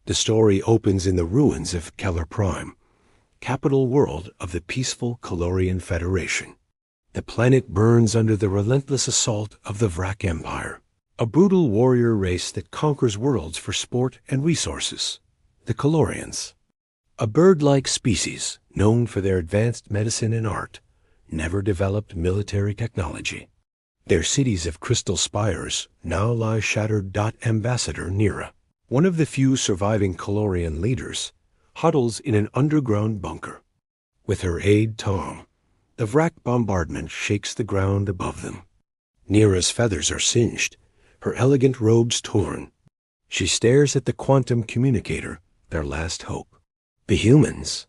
The story opens in the ruins of Keller Prime, capital world of the peaceful Calorian Federation. The planet burns under the relentless assault of the Vrak Empire, a brutal warrior race that conquers worlds for sport and resources. The Calorians, a bird-like species known for their advanced medicine and art, never developed military technology. Their cities of crystal spires now lie shattered. Ambassador Nira, one of the few surviving Calorian leaders, huddles in an underground bunker. With her aide Tom, the Vrak bombardment shakes the ground above them. Nira's feathers are singed, her elegant robes torn. She stares at the quantum communicator, their last hope. The humans,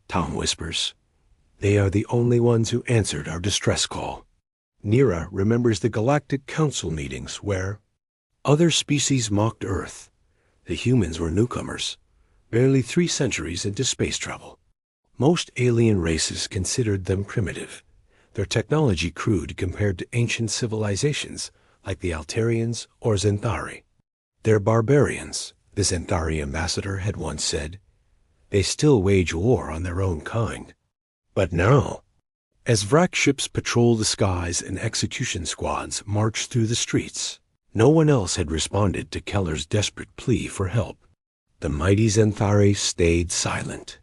Tom whispers. They are the only ones who answered our distress call. Nira remembers the Galactic Council meetings where other species mocked Earth. The humans were newcomers, barely 3 centuries into space travel. Most alien races considered them primitive, their technology crude compared to ancient civilizations like the Altarians or Xanthari. They're barbarians, the Xanthari ambassador had once said. They still wage war on their own kind. But now, as Vrak ships patrol the skies and execution squads march through the streets, no one else had responded to Keller's desperate plea for help. The mighty Xanthari stayed silent.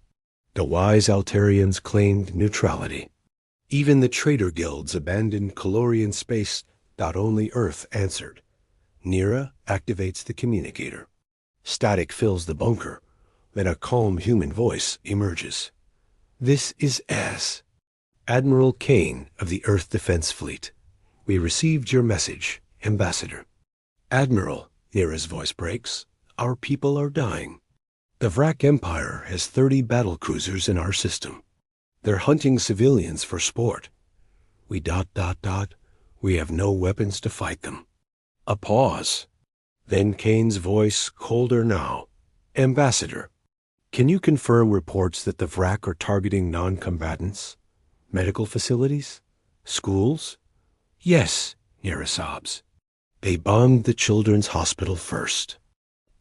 The wise Altarians claimed neutrality. Even the traitor guilds abandoned Calorian space. Only Earth answered. Nira activates the communicator. Static fills the bunker. Then a calm human voice emerges. This is Admiral Kane of the Earth Defense Fleet. We received your message, Ambassador. Admiral, Nira's voice breaks. Our people are dying. The Vrak Empire has 30 battlecruisers in our system. They're hunting civilians for sport. We ... We have no weapons to fight them. A pause. Then Kane's voice, colder now. Ambassador, can you confirm reports that the Vrak are targeting non-combatants? Medical facilities? Schools? Yes, Nira sobs. They bombed the children's hospital first.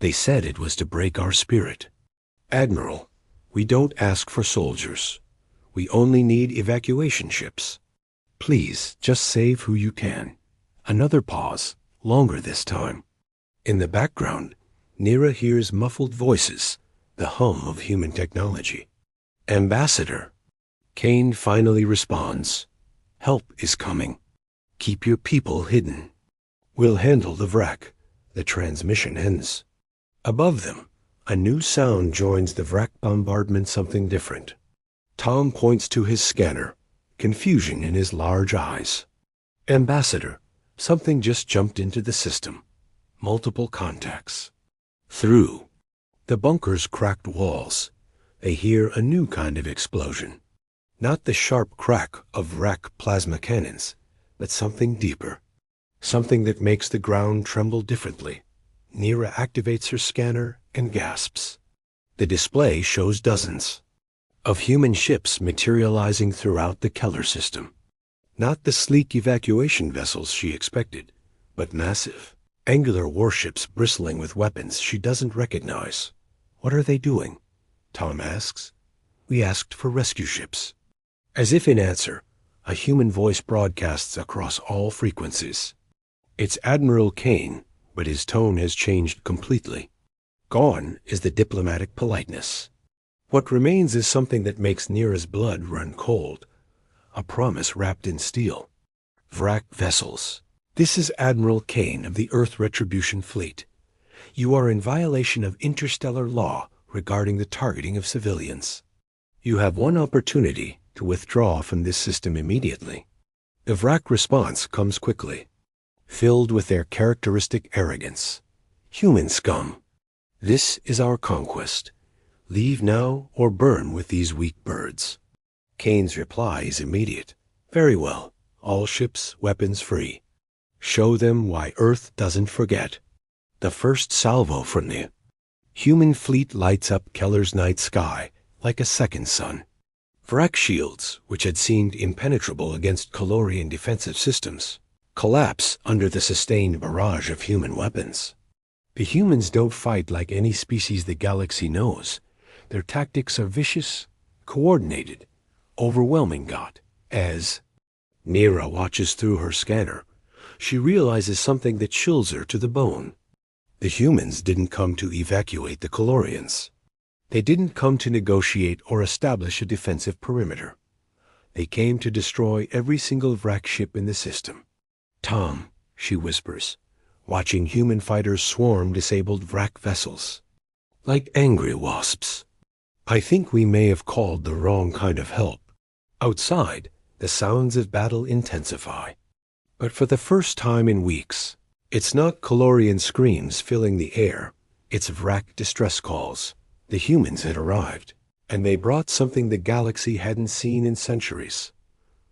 They said it was to break our spirit. Admiral, we don't ask for soldiers. We only need evacuation ships. Please, just save who you can. Another pause, longer this time. In the background, Nira hears muffled voices, the hum of human technology. Ambassador. Kane finally responds. Help is coming. Keep your people hidden. We'll handle the Vrak. The transmission ends. Above them, a new sound joins the Vrak bombardment, something different. Tom points to his scanner, confusion in his large eyes. Ambassador, something just jumped into the system. Multiple contacts. Through the bunker's cracked walls, they hear a new kind of explosion. Not the sharp crack of Vrak plasma cannons, but something deeper. Something that makes the ground tremble differently. Nira activates her scanner and gasps. The display shows dozens of human ships materializing throughout the Keller system. Not the sleek evacuation vessels she expected, but massive, angular warships bristling with weapons she doesn't recognize. What are they doing? Tom asks. We asked for rescue ships. As if in answer, a human voice broadcasts across all frequencies. It's Admiral Kane, but his tone has changed completely. Gone is the diplomatic politeness. What remains is something that makes Nira's blood run cold. A promise wrapped in steel. Vrak vessels. This is Admiral Kane of the Earth Retribution Fleet. You are in violation of interstellar law regarding the targeting of civilians. You have one opportunity to withdraw from this system immediately. The Vrak response comes quickly, filled with their characteristic arrogance. Human scum. This is our conquest. Leave now or burn with these weak birds. Kane's reply is immediate. Very well. All ships, weapons free. Show them why Earth doesn't forget. The first salvo from the human fleet lights up Keller's night sky like a second sun. Vrak shields, which had seemed impenetrable against Calorian defensive systems, collapse under the sustained barrage of human weapons. The humans don't fight like any species the galaxy knows. Their tactics are vicious, coordinated, overwhelming. As Mira watches through her scanner, she realizes something that chills her to the bone. The humans didn't come to evacuate the Colorians. They didn't come to negotiate or establish a defensive perimeter. They came to destroy every single Vrak ship in the system. "Tom," she whispers, watching human fighters swarm disabled Vrak vessels. Like angry wasps. "I think we may have called the wrong kind of help." Outside, the sounds of battle intensify. But for the first time in weeks, it's not Colorian screams filling the air, it's Vrak distress calls. The humans had arrived, and they brought something the galaxy hadn't seen in centuries.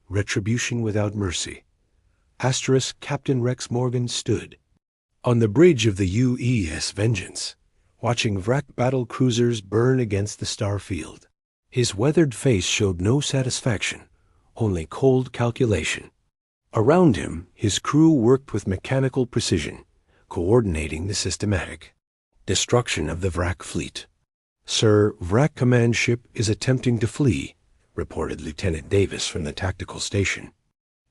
Retribution without mercy. Captain Rex Morgan stood on the bridge of the UES Vengeance, watching Vrak battle cruisers burn against the star field. His weathered face showed no satisfaction, only cold calculation. Around him, his crew worked with mechanical precision, coordinating the systematic destruction of the Vrak fleet. "Sir, Vrak command ship is attempting to flee," reported Lieutenant Davis from the tactical station.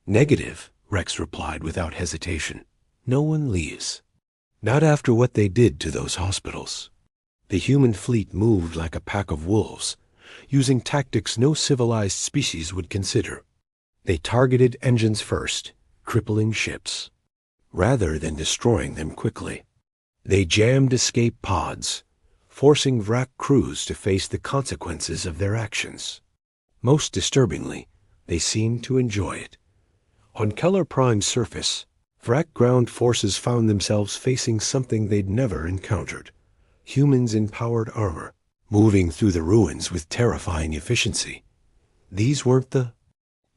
"Negative," Rex replied without hesitation. "No one leaves. Not after what they did to those hospitals." The human fleet moved like a pack of wolves, using tactics no civilized species would consider. They targeted engines first, crippling ships. Rather than destroying them quickly, they jammed escape pods, forcing Vrak crews to face the consequences of their actions. Most disturbingly, they seemed to enjoy it. On Keller Prime's surface, Vrak ground forces found themselves facing something they'd never encountered. Humans in powered armor, moving through the ruins with terrifying efficiency. These weren't the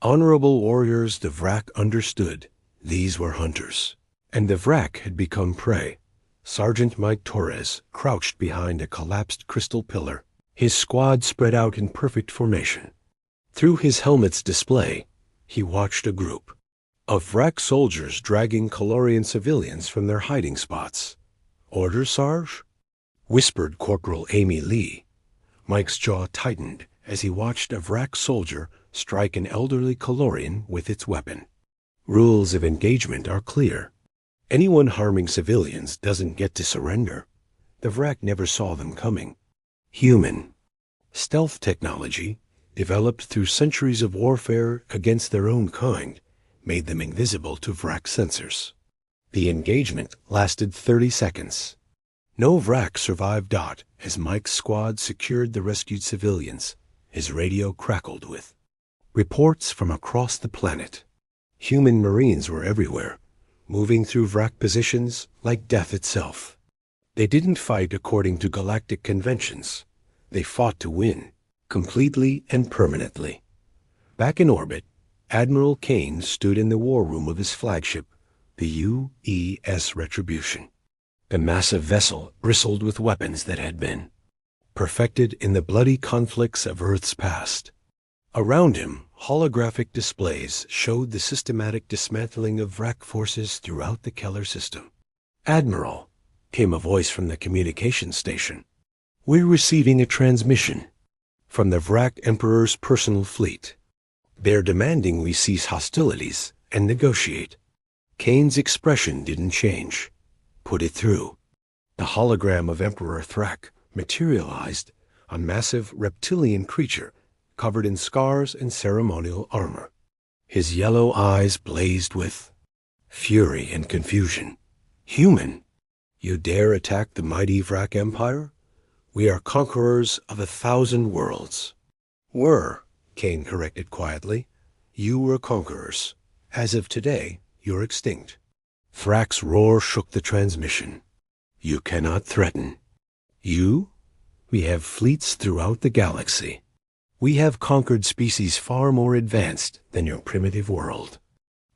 honorable warriors the Vrak understood. These were hunters. And the Vrak had become prey. Sergeant Mike Torres crouched behind a collapsed crystal pillar, his squad spread out in perfect formation. Through his helmet's display, he watched a group of Vrak soldiers dragging Colorian civilians from their hiding spots. "Order, Sarge?" whispered Corporal Amy Lee. Mike's jaw tightened as he watched a Vrak soldier strike an elderly Colorian with its weapon. "Rules of engagement are clear. Anyone harming civilians doesn't get to surrender." The Vrak never saw them coming. Human stealth technology, developed through centuries of warfare against their own kind, made them invisible to Vrak sensors. The engagement lasted 30 seconds. No Vrak survived. As Mike's squad secured the rescued civilians, his radio crackled with reports from across the planet. Human Marines were everywhere, moving through Vrak positions like death itself. They didn't fight according to galactic conventions. They fought to win, completely and permanently. Back in orbit, Admiral Kane stood in the war room of his flagship, the UES Retribution. The massive vessel bristled with weapons that had been perfected in the bloody conflicts of Earth's past. Around him, holographic displays showed the systematic dismantling of Vrak forces throughout the Keller system. "Admiral," came a voice from the communications station. "We're receiving a transmission from the Vrak Emperor's personal fleet. They're demanding we cease hostilities and negotiate." Kane's expression didn't change. "Put it through." The hologram of Emperor Thrak materialized, a massive reptilian creature covered in scars and ceremonial armor. His yellow eyes blazed with fury and confusion. "Human, you dare attack the mighty Vrak Empire? We are conquerors of 1,000 worlds." "Were," Kane corrected quietly. "You were conquerors. As of today, you're extinct." Thrak's roar shook the transmission. "You cannot threaten." "You? We have fleets throughout the galaxy. We have conquered species far more advanced than your primitive world."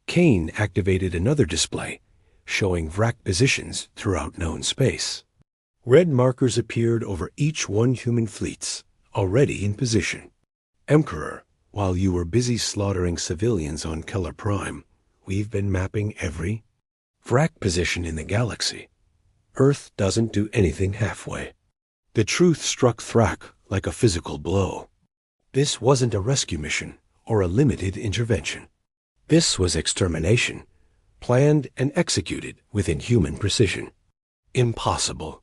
Kane activated another display, showing Vrak positions throughout known space. Red markers appeared over each one human fleets, already in position. "Emperor, while you were busy slaughtering civilians on Keller Prime, we've been mapping every Vrak position in the galaxy. Earth doesn't do anything halfway. The truth struck Thrak like a physical blow. This wasn't a rescue mission or a limited intervention. This was extermination, planned and executed with inhuman precision. Impossible.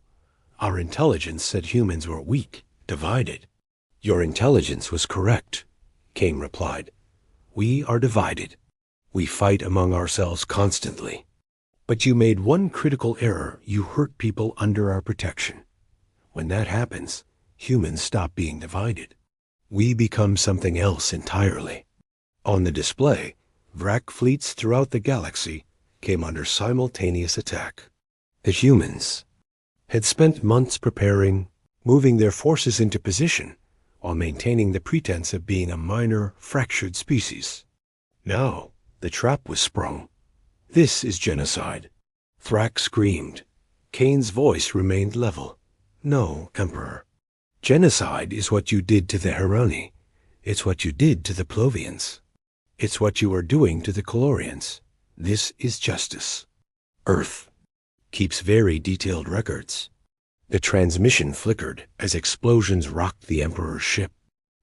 Our intelligence said humans were weak, divided. Your intelligence was correct, Kane replied. We are divided. We fight among ourselves constantly. But you made one critical error. You hurt people under our protection. When that happens, humans stop being divided. We become something else entirely. On the display, Vrak fleets throughout the galaxy came under simultaneous attack. The humans had spent months preparing, moving their forces into position, while maintaining the pretense of being a minor, fractured species. Now, the trap was sprung. This is genocide. Thrak screamed. Kane's voice remained level. No, Emperor. Genocide is what you did to the Herani. It's what you did to the Plovians. It's what you are doing to the Colorians. This is justice. Earth keeps very detailed records. The transmission flickered as explosions rocked the Emperor's ship.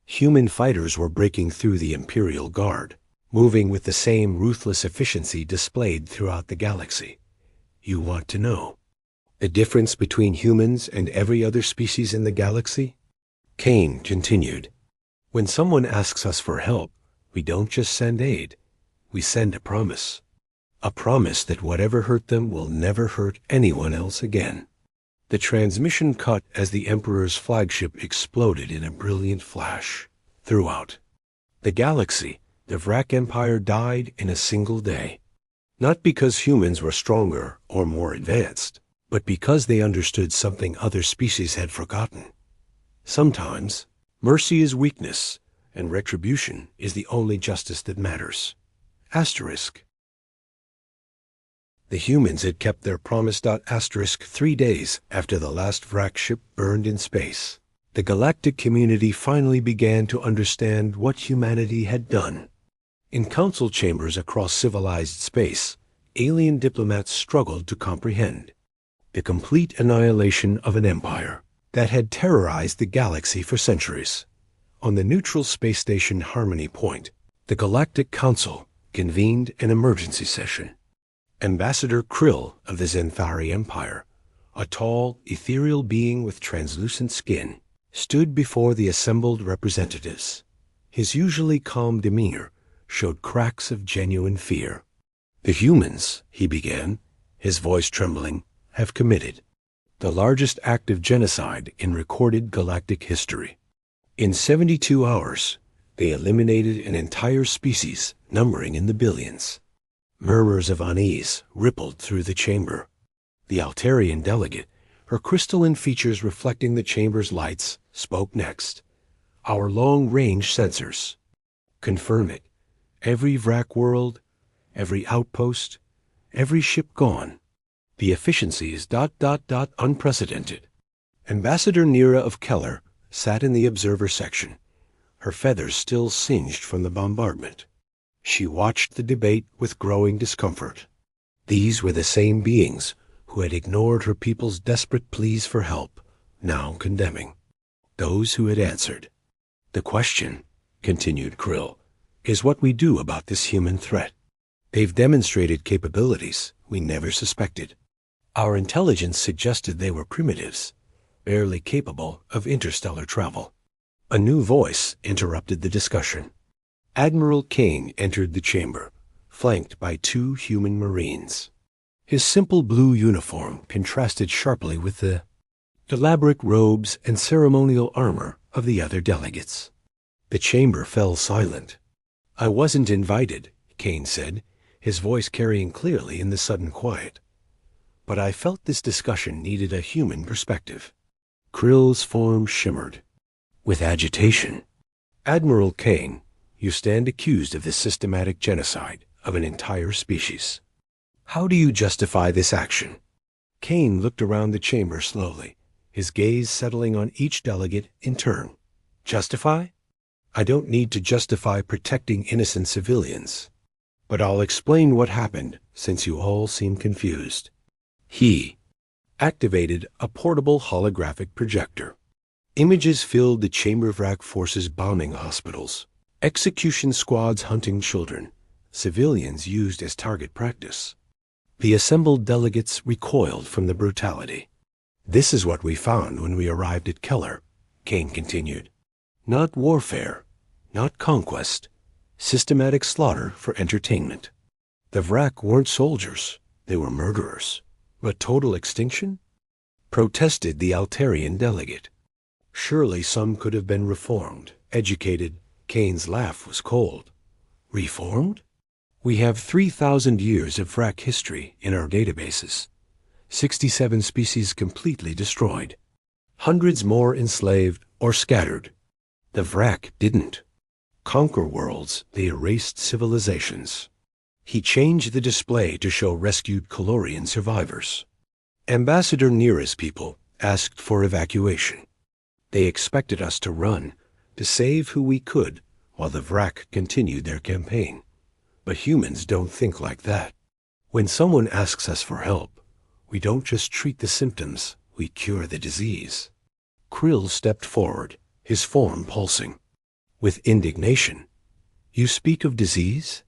Human fighters were breaking through the Imperial Guard, moving with the same ruthless efficiency displayed throughout the galaxy. You want to know the difference between humans and every other species in the galaxy? Kane continued. When someone asks us for help, we don't just send aid. We send a promise. A promise that whatever hurt them will never hurt anyone else again. The transmission cut as the Emperor's flagship exploded in a brilliant flash. Throughout the galaxy, the Vrak Empire died in a single day. Not because humans were stronger or more advanced, but because they understood something other species had forgotten. Sometimes, mercy is weakness, and retribution is the only justice that matters. Asterisk. The humans had kept their promise. 3 days after the last Vrak ship burned in space. The galactic community finally began to understand what humanity had done. In council chambers across civilized space, alien diplomats struggled to comprehend the complete annihilation of an empire that had terrorized the galaxy for centuries. On the neutral space station Harmony Point, the Galactic Council convened an emergency session. Ambassador Krill of the Zenthari Empire, a tall, ethereal being with translucent skin, stood before the assembled representatives. His usually calm demeanor showed cracks of genuine fear. The humans, he began, his voice trembling, have committed the largest act of genocide in recorded galactic history. In 72 hours, they eliminated an entire species numbering in the billions. Murmurs of unease rippled through the chamber. The Altarian delegate, her crystalline features reflecting the chamber's lights, spoke next. Our long-range sensors confirm it. Every Vrak world, every outpost, every ship gone. The efficiency is ... unprecedented. Ambassador Nira of Keller sat in the observer section, her feathers still singed from the bombardment. She watched the debate with growing discomfort. These were the same beings who had ignored her people's desperate pleas for help, now condemning those who had answered. The question, continued Krill, is what we do about this human threat. They've demonstrated capabilities we never suspected. Our intelligence suggested they were primitives, barely capable of interstellar travel. A new voice interrupted the discussion. Admiral Kane entered the chamber, flanked by 2 human Marines. His simple blue uniform contrasted sharply with the elaborate robes and ceremonial armor of the other delegates. The chamber fell silent. I wasn't invited, Kane said, his voice carrying clearly in the sudden quiet. But I felt this discussion needed a human perspective. Krill's form shimmered with agitation. Admiral Kane, you stand accused of the systematic genocide of an entire species. How do you justify this action? Kane looked around the chamber slowly, his gaze settling on each delegate in turn. Justify? I don't need to justify protecting innocent civilians. But I'll explain what happened, since you all seem confused. He, activated a portable holographic projector. Images filled the chamber Vrak forces bombing hospitals, execution squads hunting children, civilians used as target practice. The assembled delegates recoiled from the brutality. "This is what we found when we arrived at Keller," Kane continued. "Not warfare, not conquest, systematic slaughter for entertainment. The Vrak weren't soldiers, they were murderers. But total extinction?" protested the Altarian delegate. "Surely some could have been reformed, educated." Kane's laugh was cold. "Reformed? We have 3,000 years of Vrak history in our databases. 67 species completely destroyed. Hundreds more enslaved or scattered. The Vrak didn't conquer worlds, they erased civilizations." He changed the display to show rescued Colorian survivors. Ambassador Neera's people asked for evacuation. They expected us to run, to save who we could, while the Vrak continued their campaign. But humans don't think like that. When someone asks us for help, we don't just treat the symptoms, we cure the disease. Krill stepped forward, his form pulsing. With indignation, "You speak of disease?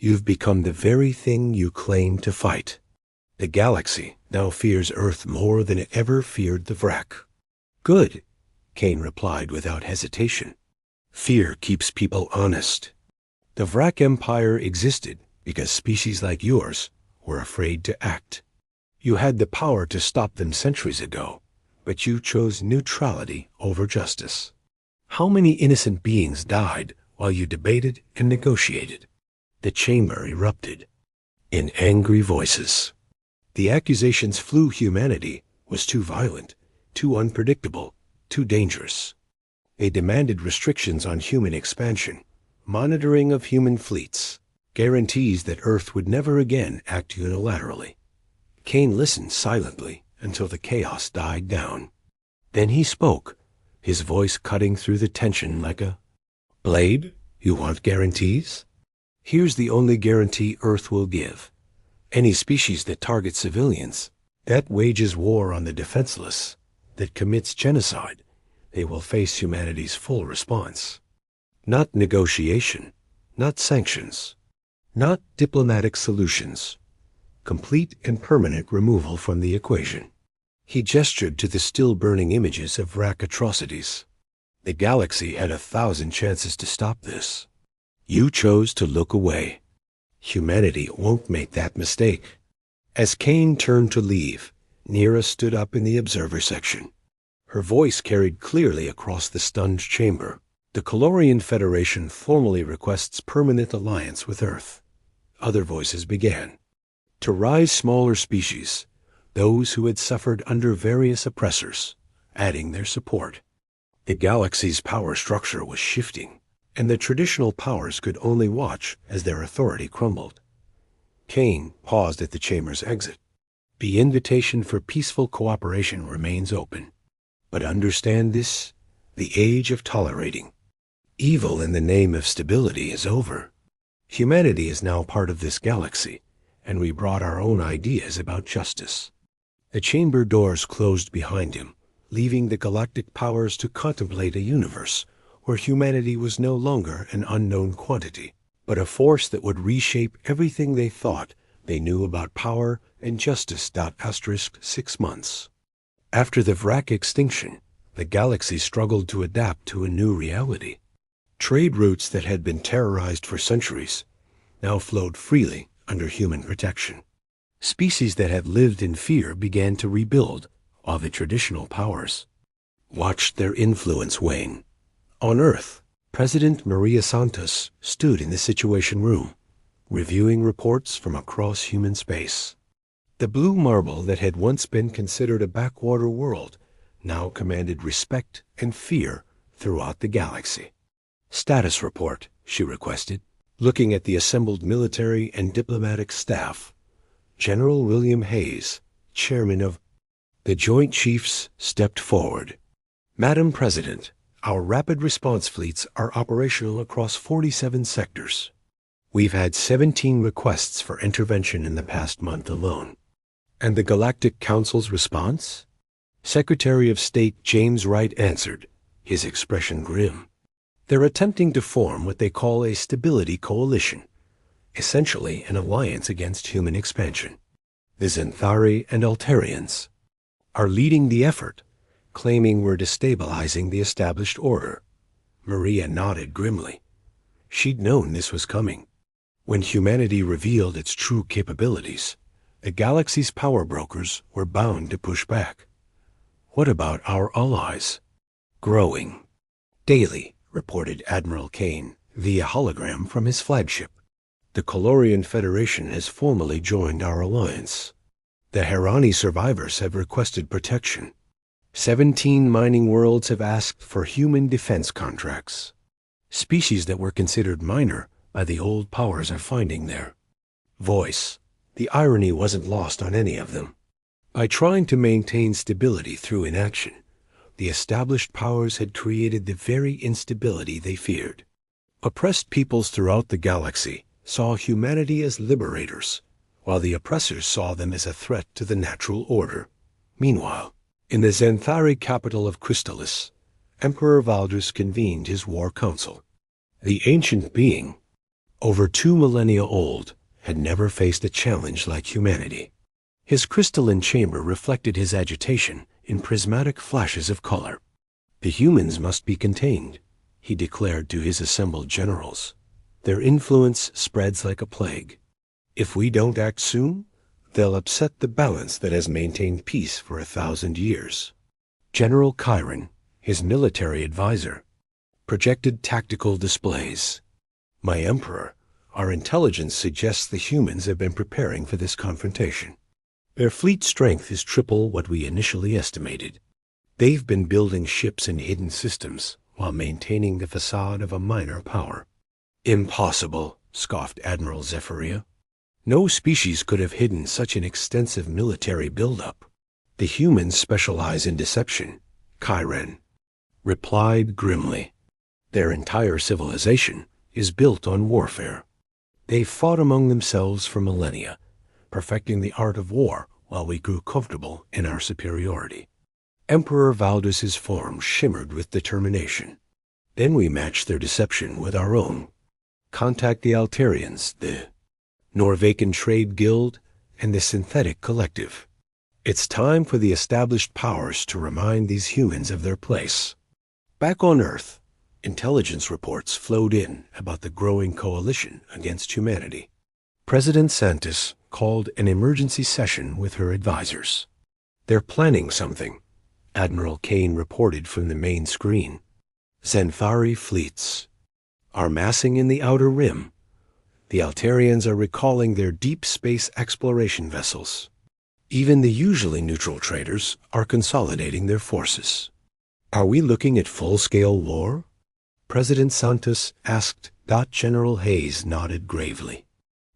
You've become the very thing you claim to fight." The galaxy now fears Earth more than it ever feared the Vrak. "Good," Kane replied without hesitation. "Fear keeps people honest. The Vrak Empire existed because species like yours were afraid to act. You had the power to stop them centuries ago, but you chose neutrality over justice. How many innocent beings died while you debated and negotiated?" The chamber erupted in angry voices. The accusations flew humanity was too violent, too unpredictable, too dangerous. They demanded restrictions on human expansion, monitoring of human fleets, guarantees that Earth would never again act unilaterally. Kane listened silently until the chaos died down. Then he spoke, his voice cutting through the tension like a blade. "You want guarantees? Here's the only guarantee Earth will give. Any species that targets civilians, that wages war on the defenseless, that commits genocide, they will face humanity's full response. Not negotiation, not sanctions, not diplomatic solutions. Complete and permanent removal from the equation." He gestured to the still-burning images of Vrak atrocities. "The galaxy had 1,000 chances to stop this. You chose to look away. Humanity won't make that mistake." As Kane turned to leave, Neera stood up in the observer section. Her voice carried clearly across the stunned chamber. "The Colorian Federation formally requests permanent alliance with Earth." Other voices began. "To rise smaller species, those who had suffered under various oppressors, adding their support." The galaxy's power structure was shifting, and the traditional powers could only watch as their authority crumbled. Kane paused at the chamber's exit. "The invitation for peaceful cooperation remains open. But understand this, the age of tolerating evil in the name of stability is over. Humanity is now part of this galaxy, and we brought our own ideas about justice." The chamber doors closed behind him, leaving the galactic powers to contemplate a universe where humanity was no longer an unknown quantity, but a force that would reshape everything they thought they knew about power and justice. 6 months. After the Vrak extinction, the galaxy struggled to adapt to a new reality. Trade routes that had been terrorized for centuries now flowed freely under human protection. Species that had lived in fear began to rebuild, while the traditional powers watched their influence wane. On Earth, President Maria Santos stood in the Situation Room, reviewing reports from across human space. The blue marble that had once been considered a backwater world now commanded respect and fear throughout the galaxy. "Status report," she requested, looking at the assembled military and diplomatic staff. General William Hayes, chairman of the Joint Chiefs, stepped forward. "Madam President, our rapid response fleets are operational across 47 sectors. We've had 17 requests for intervention in the past month alone. And the Galactic Council's response? Secretary of State James Wright answered, his expression grim. They're attempting to form what they call a stability coalition, essentially an alliance against human expansion. The Xanthari and Altarians are leading the effort, claiming we're destabilizing the established order. Maria nodded grimly. She'd known this was coming. When humanity revealed its true capabilities, the galaxy's power brokers were bound to push back. What about our allies? Growing. Daily, reported Admiral Kane via hologram from his flagship. The Colorian Federation has formally joined our alliance. The Herani survivors have requested protection. 17 mining worlds have asked for human defense contracts. Species that were considered minor by the old powers are finding their voice. The irony wasn't lost on any of them. By trying to maintain stability through inaction, the established powers had created the very instability they feared. Oppressed peoples throughout the galaxy saw humanity as liberators, while the oppressors saw them as a threat to the natural order. Meanwhile, in the Xanthari capital of Crystallis, Emperor Valdris convened his war council. The ancient being, over 2 millennia old, had never faced a challenge like humanity. His crystalline chamber reflected his agitation in prismatic flashes of color. The humans must be contained, he declared to his assembled generals. Their influence spreads like a plague. If we don't act soon, they'll upset the balance that has maintained peace for 1,000 years. General Chiron, his military advisor, projected tactical displays. My emperor, our intelligence suggests the humans have been preparing for this confrontation. Their fleet strength is triple what we initially estimated. They've been building ships and hidden systems while maintaining the facade of a minor power. Impossible, scoffed Admiral Zephyria. No species could have hidden such an extensive military buildup. The humans specialize in deception, Chiron replied grimly. Their entire civilization is built on warfare. They've fought among themselves for millennia, perfecting the art of war while we grew comfortable in our superiority. Emperor Valdris's form shimmered with determination. Then we matched their deception with our own. Contact the Altarians, the Norvacan Trade Guild, and the Synthetic Collective. It's time for the established powers to remind these humans of their place. Back on Earth, intelligence reports flowed in about the growing coalition against humanity. President Santos called an emergency session with her advisors. They're planning something, Admiral Kane reported from the main screen. Xanthari fleets are massing in the outer rim. The Altarians are recalling their deep space exploration vessels. Even the usually neutral traders are consolidating their forces. Are we looking at full-scale war? President Santos asked. General Hayes nodded gravely.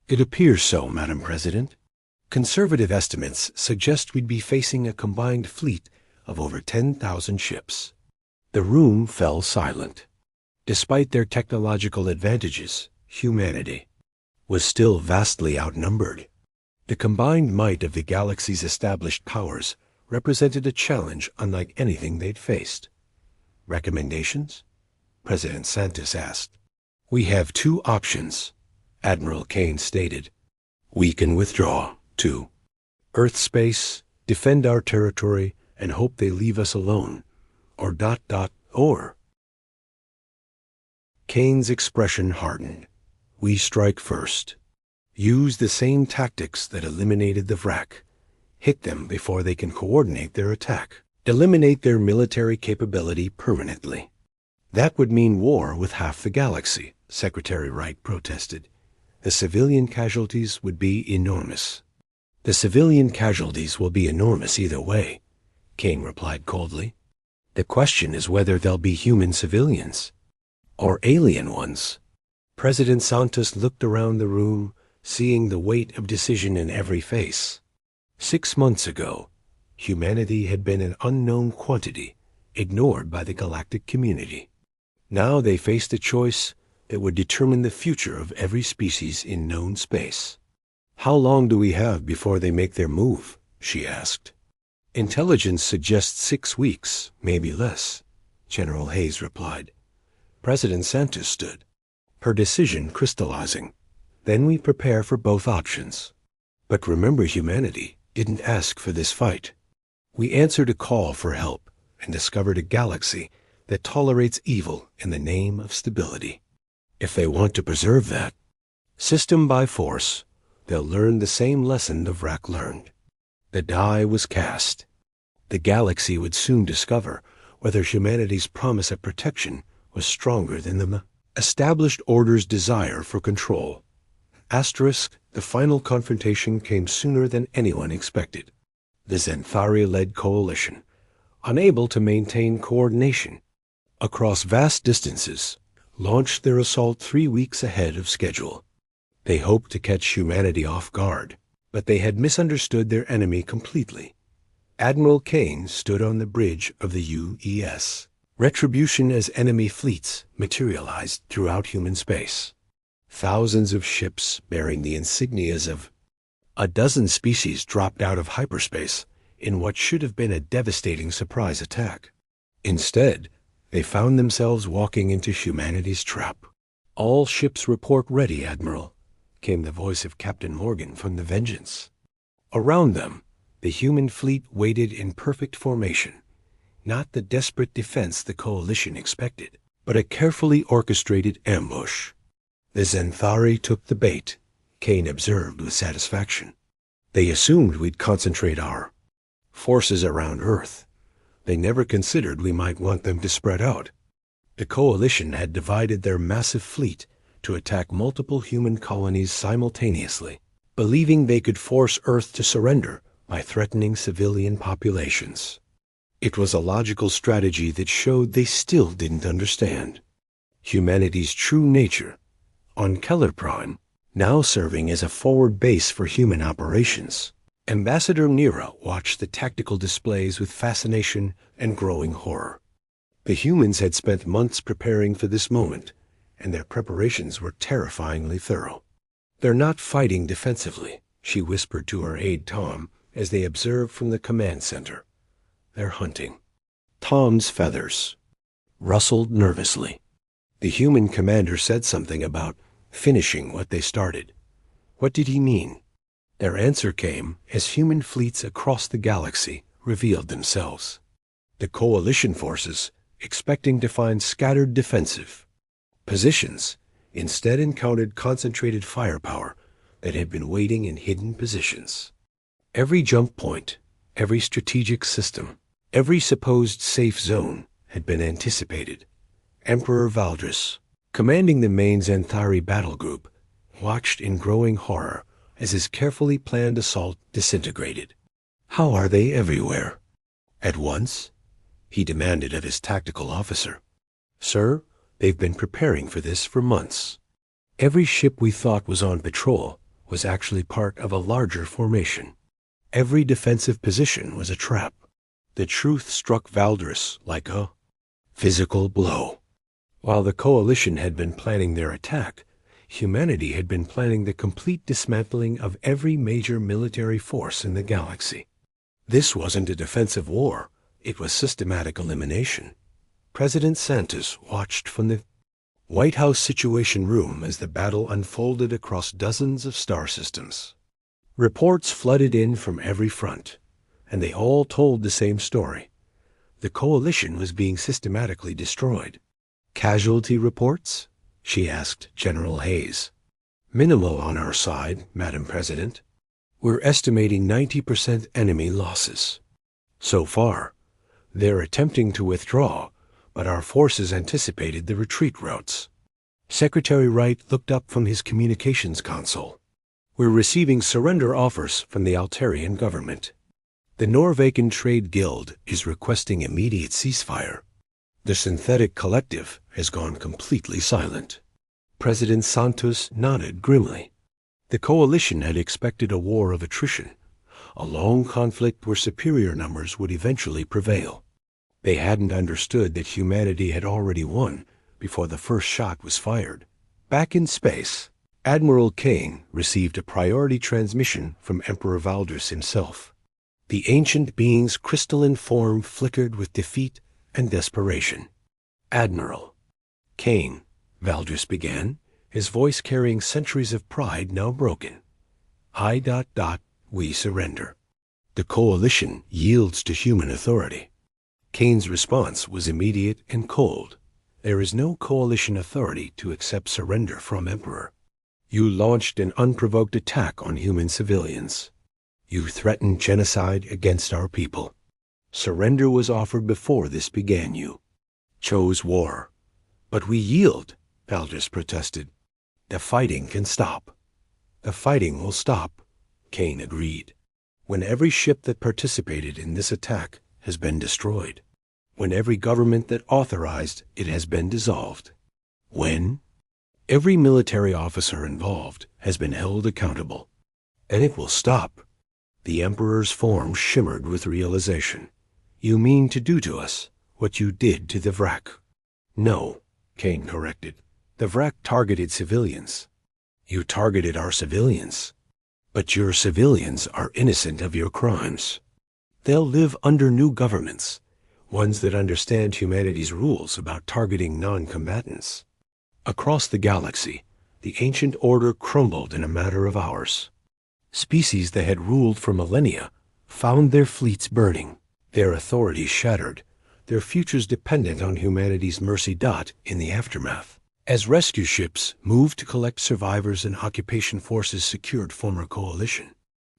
It appears so, Madam President. Conservative estimates suggest we'd be facing a combined fleet of over 10,000 ships. The room fell silent. Despite their technological advantages, humanity was still vastly outnumbered. The combined might of the galaxy's established powers represented a challenge unlike anything they'd faced. Recommendations? President Santos asked. We have 2 options, Admiral Kane stated. We can withdraw, to Earth space, defend our territory, and hope they leave us alone, or. Kane's expression hardened. We strike first. Use the same tactics that eliminated the Vrak. Hit them before they can coordinate their attack. Eliminate their military capability permanently. That would mean war with half the galaxy, Secretary Wright protested. The civilian casualties would be enormous. The civilian casualties will be enormous either way, Kane replied coldly. The question is whether they'll be human civilians or alien ones. President Santos looked around the room, seeing the weight of decision in every face. 6 months ago, humanity had been an unknown quantity, ignored by the galactic community. Now they faced a choice that would determine the future of every species in known space. How long do we have before they make their move? she asked. Intelligence suggests 6 weeks, maybe less, General Hayes replied. President Santos stood, her decision crystallizing. Then we prepare for both options. But remember, humanity didn't ask for this fight. We answered a call for help and discovered a galaxy that tolerates evil in the name of stability. If they want to preserve that system by force, they'll learn the same lesson the Vrak learned. The die was cast. The galaxy would soon discover whether humanity's promise of protection was stronger than the established order's desire for control. Asterisk, the final confrontation came sooner than anyone expected. The Xanthari-led coalition, unable to maintain coordination across vast distances, launched their assault 3 weeks ahead of schedule. They hoped to catch humanity off guard, but they had misunderstood their enemy completely. Admiral Kane stood on the bridge of the UES. Retribution as enemy fleets materialized throughout human space. Thousands of ships bearing the insignias of a dozen species dropped out of hyperspace in what should have been a devastating surprise attack. Instead, they found themselves walking into humanity's trap. "All ships report ready, Admiral," came the voice of Captain Morgan from the Vengeance. Around them, the human fleet waited in perfect formation, not the desperate defense the coalition expected, but a carefully orchestrated ambush. The Xanthari took the bait, Kane observed with satisfaction. They assumed we'd concentrate our forces around Earth. They never considered we might want them to spread out. The coalition had divided their massive fleet to attack multiple human colonies simultaneously, believing they could force Earth to surrender by threatening civilian populations. It was a logical strategy that showed they still didn't understand humanity's true nature. On Keller Prime, now serving as a forward base for human operations, Ambassador Nira watched the tactical displays with fascination and growing horror. The humans had spent months preparing for this moment, and their preparations were terrifyingly thorough. "They're not fighting defensively," she whispered to her aide Tom as they observed from the command center. "They're hunting." Tom's feathers rustled nervously. The human commander said something about finishing what they started. What did he mean? Their answer came as human fleets across the galaxy revealed themselves. The coalition forces, expecting to find scattered defensive positions, instead encountered concentrated firepower that had been waiting in hidden positions. Every jump point, every strategic system, every supposed safe zone had been anticipated. Emperor Valdris, commanding the main Xanthari battle group, watched in growing horror as his carefully planned assault disintegrated. "How are they everywhere at once?" he demanded of his tactical officer. "Sir, they've been preparing for this for months. Every ship we thought was on patrol was actually part of a larger formation. Every defensive position was a trap." The truth struck Valdris like a physical blow. While the coalition had been planning their attack, humanity had been planning the complete dismantling of every major military force in the galaxy. This wasn't a defensive war, it was systematic elimination. President Santos watched from the White House Situation Room as the battle unfolded across dozens of star systems. Reports flooded in from every front, and they all told the same story. The coalition was being systematically destroyed. "Casualty reports?" she asked General Hayes. "Minimal on our side, Madam President. We're estimating 90% enemy losses. So far, they're attempting to withdraw, but our forces anticipated the retreat routes." Secretary Wright looked up from his communications console. "We're receiving surrender offers from the Altarian government. The Norvacan Trade Guild is requesting immediate ceasefire. The synthetic collective has gone completely silent." President Santos nodded grimly. The coalition had expected a war of attrition, a long conflict where superior numbers would eventually prevail. They hadn't understood that humanity had already won before the first shot was fired. Back in space, Admiral Kane received a priority transmission from Emperor Valdris himself. The ancient being's crystalline form flickered with defeat and desperation. "Admiral." "Kane," Valdris began, his voice carrying centuries of pride now broken. "We surrender. The coalition yields to human authority." Kane's response was immediate and cold. "There is no coalition authority to accept surrender from Emperor. You launched an unprovoked attack on human civilians. You threatened genocide against our people. Surrender was offered before this began. You chose war." "But we yield," Valdris protested. "The fighting can stop." "The fighting will stop," Kane agreed, "when every ship that participated in this attack has been destroyed. When every government that authorized it has been dissolved. When every military officer involved has been held accountable. And it will stop." The Emperor's form shimmered with realization. "You mean to do to us what you did to the Vrak?" "No," Kane corrected. "The Vrak targeted civilians. You targeted our civilians. But your civilians are innocent of your crimes. They'll live under new governments, ones that understand humanity's rules about targeting non-combatants." Across the galaxy, the ancient order crumbled in a matter of hours. Species that had ruled for millennia found their fleets burning, their authority shattered, their futures dependent on humanity's mercy dot in the aftermath. As rescue ships moved to collect survivors and occupation forces secured former coalition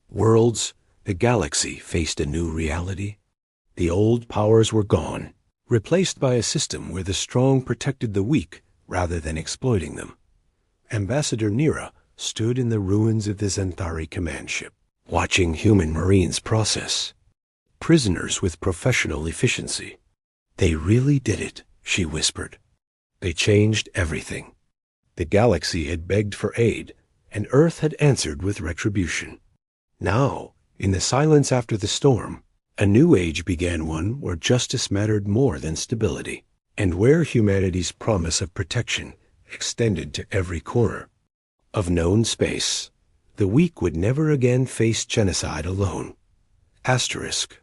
worlds, the galaxy faced a new reality. The old powers were gone, replaced by a system where the strong protected the weak rather than exploiting them. Ambassador Nira stood in the ruins of the Zentari command ship, watching human Marines process prisoners with professional efficiency. "They really did it," she whispered. "They changed everything." The galaxy had begged for aid, and Earth had answered with retribution. Now, in the silence after the storm, a new age began, one where justice mattered more than stability, and where humanity's promise of protection extended to every corner of known space. The weak would never again face genocide alone. Asterisk.